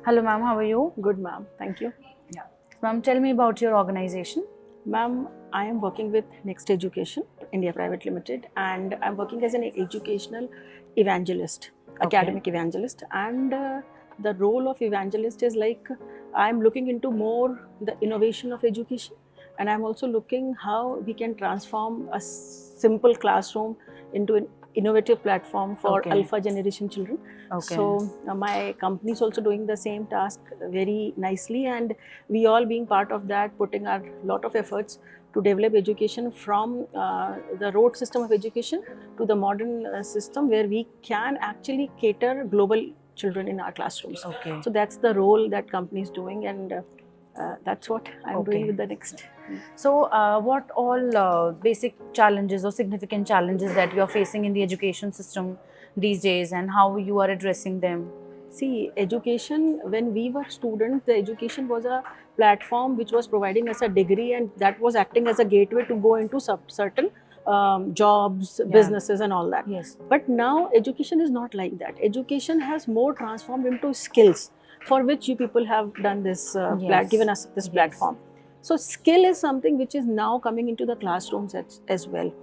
Hello, ma'am. How are you? Good, ma'am. Thank you. Yeah. Ma'am, tell me about your organization. Ma'am, I am working with Next Education India Private Limited, and I'm working as an educational evangelist, academic evangelist. And the role of evangelist is like I'm looking into more the innovation of education, and I'm also looking how we can transform a simple classroom into an innovative platform for alpha generation children. So my company is also doing the same task very nicely, and we all being part of that, putting our lot of efforts to develop education from the road system of education to the modern system where we can actually cater global children in our classrooms. So that's the role that company is doing, and that's what I'm doing with the Next. So, what all basic challenges or significant challenges that you are facing in the education system these days, and how you are addressing them? See, education, when we were students, the education was a platform which was providing us a degree, and that was acting as a gateway to go into certain jobs, businesses and all that. Yes. But now education is not like that. Education has more transformed into skills, for which you people have done this, given us this platform. So skill is something which is now coming into the classrooms as well.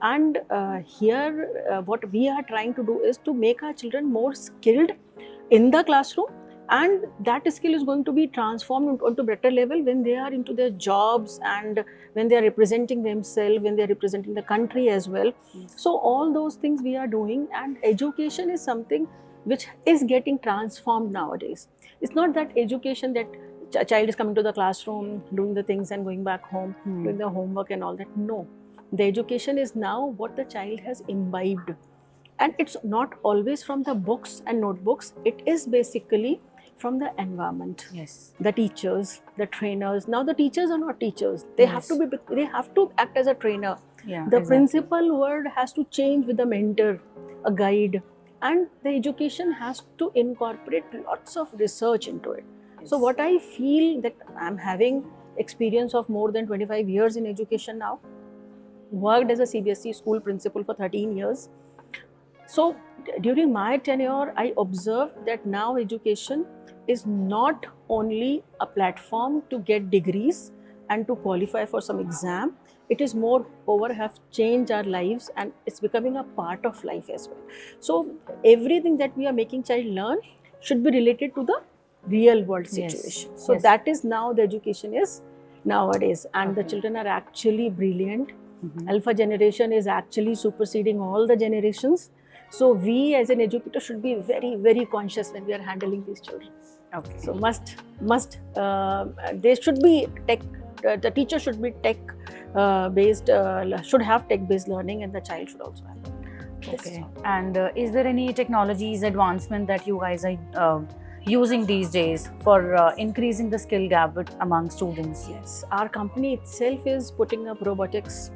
And here what we are trying to do is to make our children more skilled in the classroom, and that skill is going to be transformed onto better level when they are into their jobs and when they are representing themselves, when they are representing the country as well. So all those things we are doing, and education is something which is getting transformed nowadays. It's not that education that a child is coming to the classroom, doing the things and going back home, doing the homework and all that. No, the education is now what the child has imbibed. And it's not always from the books and notebooks. It is basically from the environment. Yes. The teachers, the trainers. Now the teachers are not teachers. They have to be. They have to act as a trainer. Yeah, the principal word has to change with the mentor, a guide, and the education has to incorporate lots of research into it. So what I feel that I'm having experience of more than 25 years in education now. Worked as a CBSE school principal for 13 years. So during my tenure, I observed that now education is not only a platform to get degrees and to qualify for some exam. It is more over have changed our lives, and it's becoming a part of life as well. So everything that we are making child learn should be related to the real world situation. So that is now the education is nowadays, and the children are actually brilliant. Alpha generation is actually superseding all the generations. So we as an educator should be very, very conscious when we are handling these children. So they should be tech, the teacher should be tech based, should have tech based learning, and the child should also have. And is there any technologies advancement that you guys are using these days for increasing the skill gap among students? Yes, our company itself is putting up robotics,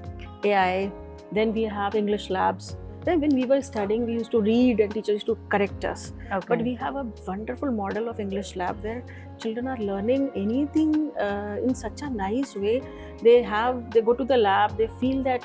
AI, then we have English labs. Then when we were studying, we used to read and teachers used to correct us. But we have a wonderful model of English lab where children are learning anything in such a nice way. They go to the lab, they feel that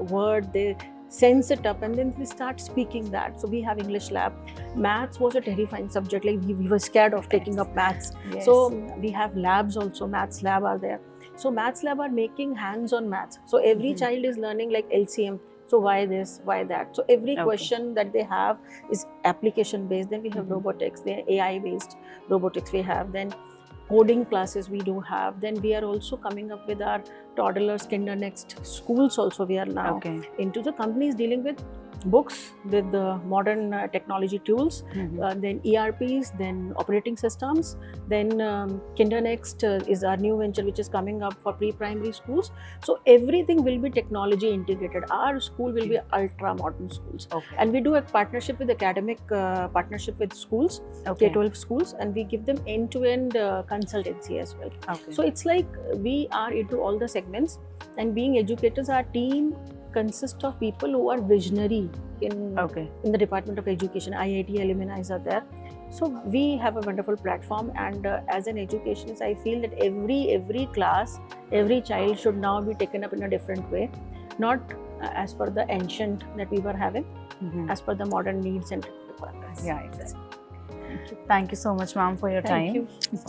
word, they sense it up, and then they start speaking that. So we have English lab. Maths was a terrifying subject, like we were scared of taking up maths. So we have labs also, maths lab are there. So maths lab are making hands-on maths. So every child is learning like LCM. So why this, why that? So every question that they have is application based. Then we have robotics, they're AI based robotics we have. Then coding classes we do have. Then we are also coming up with our toddlers, Kinder Next schools also we are now into. The companies dealing with books, with the modern technology tools, then ERPs, then operating systems, then Kinder Next is our new venture which is coming up for pre-primary schools. So everything will be technology integrated. Our school will be ultra modern schools, and we do a partnership with academic partnership with schools, K-12 schools, and we give them end-to-end consultancy as well. So it's like we are into all the segments, and being educators, our team consists of people who are visionary in the Department of Education. IIT alumni are there. So we have a wonderful platform, and as an educationist, I feel that every class, every child should now be taken up in a different way, not as per the ancient that we were having, as per the modern needs and requirements. Yeah, exactly. Thank you so much, ma'am, for your Thank time. you.